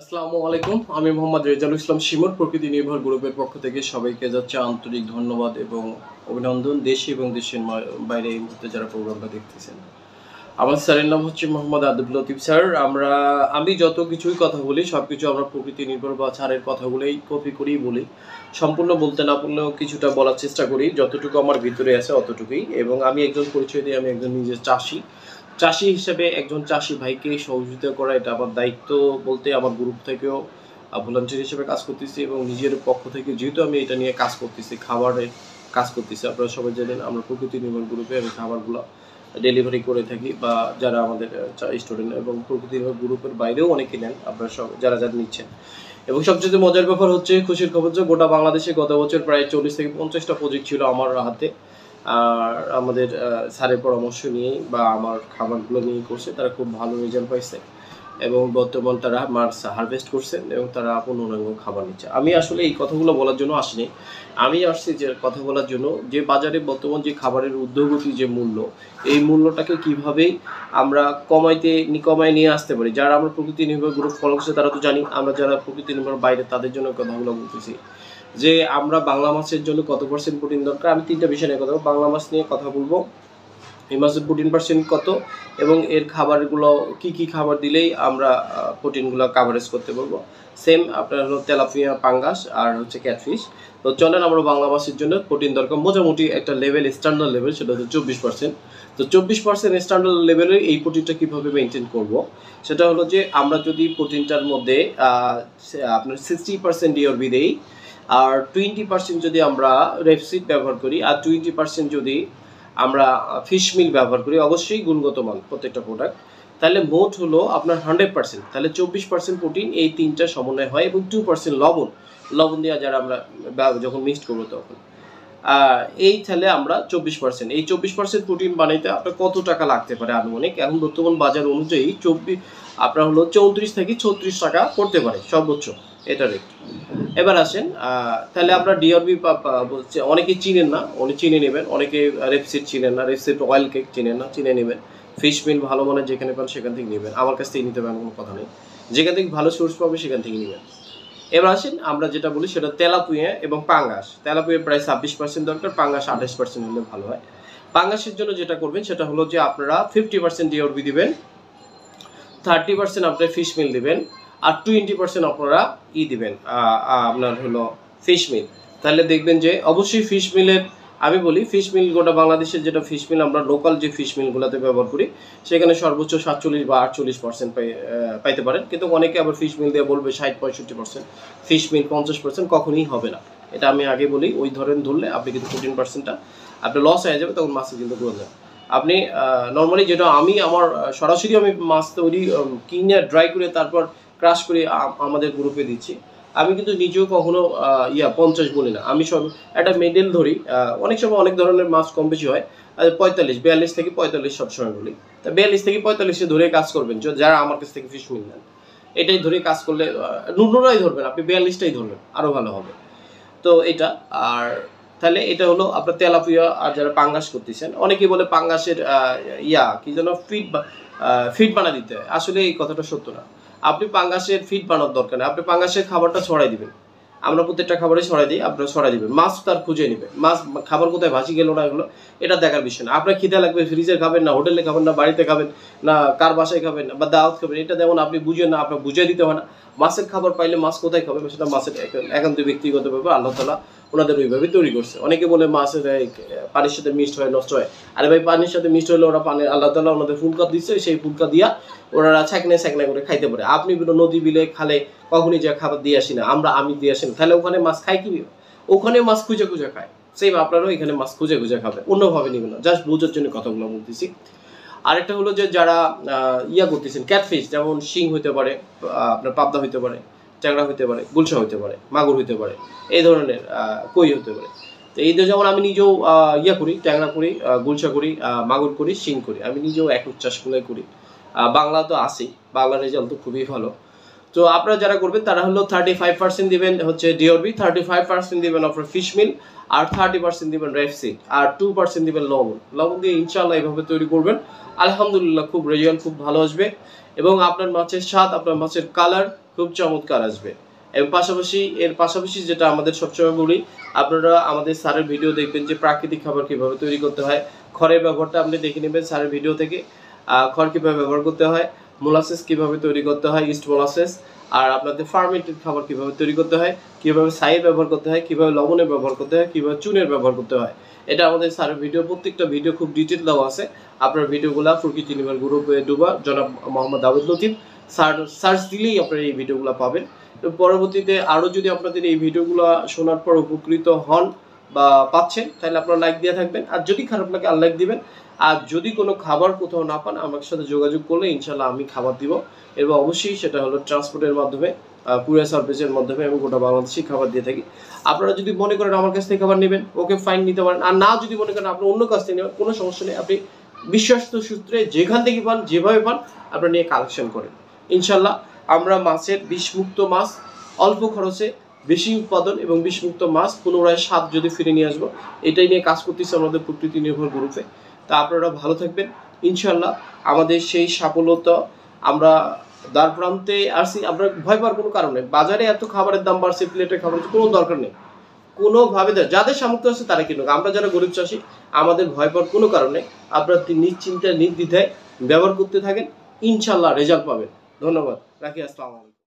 আসসালামু আলাইকুম, আমি মোহাম্মদ রেজাউল ইসলাম শিমুর প্রকৃতি নির্ভর গ্রুপের পক্ষ থেকে সবাইকে যাচ্ছে আন্তরিক ধন্যবাদ এবং অভিনন্দন। দেশে এবং দেশের বাইরে এই মুহূর্তে যারা প্রোগ্রামটা দেখতেছেন, আমার স্যারের নাম হচ্ছে মোহাম্মদ আব্দুল লতিফ স্যার। আমি যত কিছুই কথা বলি সবকিছু আমরা প্রকৃতি নির্ভর বা ছাড়ের কথাগুলোই কপি করেই বলি। সম্পূর্ণ বলতে না পারলেও কিছুটা বলার চেষ্টা করি, যতটুকু আমার ভিতরে আছে অতটুকুই। এবং আমি একজন পরিচয় দিই, আমি একজন নিজের চাষি হিসেবে একজন চাষি ভাইকে সহযোগিতা করা এটা আমার দায়িত্ব। বলতে আমার গ্রুপ থেকেও ভলান্টিয়ার হিসেবে কাজ করতেছি এবং নিজের পক্ষ থেকে যেহেতু আমি এটা নিয়ে কাজ করতেছি, খাবারের কাজ করতেছি। আপনারা সবাই জানেন আমরা প্রকৃতি নির্ভর গ্রুপে আমি খাবারগুলো ডেলিভারি করে থাকি, বা যারা আমাদের স্টুডেন্ট এবং প্রকৃতি নির্ভর গ্রুপের বাইরেও অনেকে নেন, আপনারা সব যারা নিচ্ছেন। এবং সবচেয়ে মজার ব্যাপার হচ্ছে, খুশির খবর যে গোটা বাংলাদেশে গত বছর প্রায় 40 থেকে 50টা প্রজেক্ট ছিল আমার হাতে। আর আমাদের স্যারের পরামর্শ নিয়ে বা আমার খাবারগুলো নিয়ে করছে, তারা খুব ভালো রেজাল্ট পাইছে এবং বর্তমান তারা মাছ হারভেস্ট করছেন এবং তারা পূর্ণাঙ্গ খাবার নিচ্ছে। আমি আসলে এই কথাগুলো বলার জন্য আসিনি, আমি আসছি যে কথা বলার জন্য যে বাজারে বর্তমান যে খাবারের ঊর্ধ্বগতি যে মূল্য, এই মূল্যটাকে কিভাবে আমরা কমায় নিয়ে আসতে পারি। যারা আমরা প্রকৃতি নির্ভর গ্রুপ ফলো করছে তারা তো জানি, আমরা যারা প্রকৃতি নির্ভর বাইরে তাদের জন্য কথাগুলো বলতেছি যে আমরা বাংলা মাছের জন্য কত পার্সেন্ট প্রোটিন দরকার। আমি 3টা বিষয় নিয়ে কথা বলবো, বাংলা মাছ নিয়ে কথা বলবো, এই মাছের প্রোটিন পার্সেন্ট কত এবং এর খাবারগুলো কি খাবার দিলেই আমরা প্রোটিনগুলো কাভারেজ করতে পারবো। সেম আপনার হলো তেলাপিয়া, পাঙ্গাস আর হচ্ছে ক্যাটফিশ। তো চলেন আমরা বাংলা মাছের জন্য প্রোটিন দরকার মোটামুটি একটা লেভেল, স্ট্যান্ডার্ড লেভেল, সেটা হচ্ছে 24%। তো 24% স্ট্যান্ডার্ড লেভেলে এই প্রোটিনটা কীভাবে মেনটেন করব, সেটা হলো যে আমরা যদি প্রোটিনটার মধ্যে আপনার 60% ডিওরবি দেই, আর 20% যদি আমরা রেপসিড ব্যবহার করি, আর 20% যদি আমরা ফিশ মিল ব্যবহার করি, অবশ্যই গুণগত মান প্রত্যেকটা প্রোডাক্ট, তাহলে মোট হলো আপনার 100%। তাহলে 24% প্রোটিন, এই 3টা সমন্বয় হয় এবং 2% লবণ দেওয়া যারা আমরা যখন মিক্সড করবো তখন এই তাহলে আমরা 24%, এই 24% প্রোটিন বানাইতে আপনার কত টাকা লাগতে পারে আনুমানিক। এখন বর্তমান বাজার অনুযায়ী আপনার হলো 34 থেকে 36 টাকা পড়তে পারে সর্বোচ্চ এটা রেট। এবার আসেন, তাহলে আমরা ডিআরবি বলছে, অনেকে চিনেন না, চিনে নেবেন। অনেকে রেপসিড চিনেন না, রেপসিড অয়েল কেক চিনেন না, চিনে নেবেন। ফিশ মিল ভালো মানের যেখানে পান সেখান থেকে নেবেন, আমার কাছ থেকে নিতে পারেন, কোনো কথা নেই। যেখান থেকে ভালো সোর্স পাবে সেখান থেকে নেবেন। এবার আসেন, আমরা যেটা বলি সেটা তেলাপুয়া এবং পাঙ্গাস। তেলাপুয়া প্রায় 26% দরকার, পাঙ্গাস 28% হলে ভালো হয়। পাঙ্গাসের জন্য যেটা করবেন সেটা হলো যে আপনারা 50% ডিআরবি দিবেন, 30% আপনার ফিশ মিল দিবেন, আর 20% আপনারা দিবেন আপনার হলো ফিশ মিল। তাহলে দেখবেন যে অবশ্যই ফিশ মিলের, আমি বলি ফিশ মিল গোটা বাংলাদেশের যেটা ফিশ মিল আমরা লোকাল যে ফিশ মিলগুলোতে ব্যবহার করি সেখানে সর্বোচ্চ 47 বা 48% পাইতে পারেন। কিন্তু অনেকে আবার ফিশ মিল দিয়ে বলবে 60-65%, ফিশ মিল 50% কখনোই হবে না। এটা আমি আগে বলি, ওই ধরলে আপনি কিন্তু 14%টা আপনার লস হয়ে যাবে, তখন মাছে কিন্তু গ্রোথ হয়। আপনি নর্মালি যেটা আমার সরাসরি আমি মাছ তৈরি কিনে ড্রাই করে তারপর ক্রাশ করে আমাদের গ্রুপে দিচ্ছি। আমি কিন্তু নিজেও কখনো 50 বলি না, আমি সব একটা মেডেল ধরি। অনেক সময় অনেক ধরনের মাছ কম বেশি হয়, 42 থেকে 45 সবসময় বলি। তা 42 থেকে 45 ধরে কাজ করবেন যারা আমার কাছ থেকে ফিশ মিল নেন, এটাই ধরে কাজ করলে নুনরাই ধরবেন, আপনি 42টাই ধরবেন, আরও ভালো হবে। তো এটা, আর তাহলে এটা হলো আপনার তেলাপিয়া। আর যারা পাঙ্গাস করতেছেন, অনেকে বলে পাঙ্গাসের কি যেন ফিড বানা দিতে হয়, আসলে এই কথাটা সত্য না। আপনি পাঙ্গাসের ফিড বানানোর দরকার নেই, আপনি পাঙ্গাসের খাবারটা ছড়াই দিবেন। আমরা প্রত্যেকটা খাবারে ছড়াই দিই, আপনারা ছড়াই দিবেন। মাছ তার খুঁজে নেবেন, মাছ খাবার কোথায় ভাসি গেল না এগুলো এটা দেখার বিষয় না। আপনার খিদে লাগবে, ফ্রিজে খাবেন না, হোটেলে খাবেন না, বাড়িতে খাবেন না, কার বাসায় খাবেন না, বা দাওয়াত খাবেন, এটা যেমন আপনি বুঝেন না, আপনার বুঝিয়ে দিতে হয় না। মাছের খাবার পাইলে মাছ কোথায় খাবে সেটা মাছের একান্ত ব্যক্তিগত ব্যাপার, আল্লাহ তাআলা ওনাদের ওইভাবে তৈরি করছে। অনেকে বলে মাছের পানির সাথে মিক্সড হয়, নষ্ট হয়। আরে ভাই, পানির সাথে মিক্সড হলে ওরা পানি আল্লাহ তাআলা ওনাদের ফুলকা দিচ্ছে, সেই ফুলকা দিয়া ওনারা ছাকনা করে খাইতে পারে। আপনি নদী বিলে খালে কখনই যা খাবার দিয়ে আসি না, আমি দিয়ে আসি না, তাহলে ওখানে মাছ খাই কি? ওখানে মাছ খুঁজে খায়। সেম আপনারাও এখানে মাছ খুঁজে খাবেন, অন্যভাবে নেবেন না। জাস্ট বোঝার জন্য কথাগুলো বলতেছি। আরেকটা হলো যে যারা করতেছেন ক্যাটফিশ, যেমন শিং হইতে পারে, আপনার পাবদা হইতে পারে, ট্যাংরা হইতে পারে, গুলশা হইতে পারে, মাগুর হইতে পারে, এই ধরনের কই হতে পারে। তো এই যেমন আমি নিজেও করি, ট্যাংরা করি, গুলশা করি, মাগুর করি, শিং করি। আমি নিজেও একক চাষগুলোই করি। বাংলা তো আসেই, বাংলার রেজাল্ট তো খুবই ভালো। তো আপনারা যারা করবেন তারা হলো 35% দিবেন হচ্ছে ডিওরবি, 35% দিবেন আপনার ফিশ মিল, আর 30% দিবেন রেপসিড, আর 2% দিবেন লবণ দিয়ে ইনশাআল্লাহ এইভাবে তৈরি করবেন। আলহামদুলিল্লাহ খুব রেজাল্ট খুব ভালো আসবে এবং আপনার মাছের স্বাদ, আপনার মাছের কালার খুব চমৎকার আসবে। এবং এর পাশাপাশি যেটা আমাদের সবসময় বলি, আপনারা আমাদের স্যারের ভিডিও দেখবেন যে প্রাকৃতিক খাবার কিভাবে তৈরি করতে হয়, খড়ের ব্যবহারটা আপনি দেখে নেবেন স্যারের ভিডিও থেকে। খড় কিভাবে ব্যবহার করতে হয়, মোলাসেস কিভাবে তৈরি করতে হয়, ইস্ট মোলাসেস, আর আপনাদের ফার্মেন্টেড খাবার কিভাবে তৈরি করতে হয়, কিভাবে ছাইয়ের ব্যবহার করতে হয়, কিভাবে লবণের ব্যবহার করতে হয়, কিভাবে চুনের ব্যবহার করতে হয়। এটা আমাদের স্যারের ভিডিও, প্রত্যেকটা ভিডিও খুব ডিটেল দেওয়া আছে। আপনার ভিডিওগুলো প্রকৃতি নির্ভর গ্রুপে ডুবা জনাব মোহাম্মদ আবিদ লতিফ সার্চ দিলেই আপনারা এই ভিডিওগুলো পাবেন। পরবর্তীতে আরও যদি আপনাদের এই ভিডিওগুলো শোনার পর উপকৃত হন বা পাচ্ছেন, তাহলে আপনারা লাইক দিয়ে থাকবেন, আর যদি খারাপ লাগে আনলাইক দিবেন। আর যদি কোনো খাবার কোথাও না পান, আমার সাথে যোগাযোগ করলে ইনশাল্লাহ আমি খাবার দিব, এবং অবশ্যই সেটা হলো ট্রান্সপোর্টের মাধ্যমে, কুরিয়ার সার্ভিসের মাধ্যমে আমি গোটা বাংলাদেশে খাবার দিয়ে থাকি। আপনারা যদি মনে করেন আমার কাছ থেকে খাবার নেবেন, ওকে ফাইন নিতে পারেন। আর না যদি মনে করেন আপনি অন্য কাছ থেকে নেবেন, কোনো সমস্যা নেই। আপনি বিশ্বস্ত সূত্রে যেখান থেকে পান, যেভাবে পান, আপনারা নিয়ে কালেকশন করেন। ইনশাল্লাহ আমরা মাছের বিষমুক্ত মাছ, অল্প খরচে বেশি উৎপাদন এবং বিষমুক্ত মাছ পুনরায় স্বাদ যদি ফিরে নিয়ে আসবো, এটাই নিয়ে কাজ করতেছি আমাদের প্রকৃতি নির্ভর গ্রুপে। তা আপনারা ভালো থাকবেন ইনশাল্লাহ। আমাদের সেই সাফল্যতা আমরা দ্বার প্রান্তে আসছি। আমরা ভয় পাওয়ার কোনো কারণ নেই। বাজারে এত খাবারের দাম বাড়ছে, প্লেটের খাবারের কোনো দরকার নেই। কোনোভাবে যাদের সামর্থ্য আছে তারা কিনুক। আমরা যারা গরিব চাষি, আমাদের ভয় পাওয়ার কোনো কারণ নেই। আপনারা নিশ্চিন্তায় নির্দ্বিধায় ব্যবহার করতে থাকেন, ইনশাল্লাহ রেজাল্ট পাবেন। ধন্যবাদ, রাখি। আসসালামু আলাইকুম।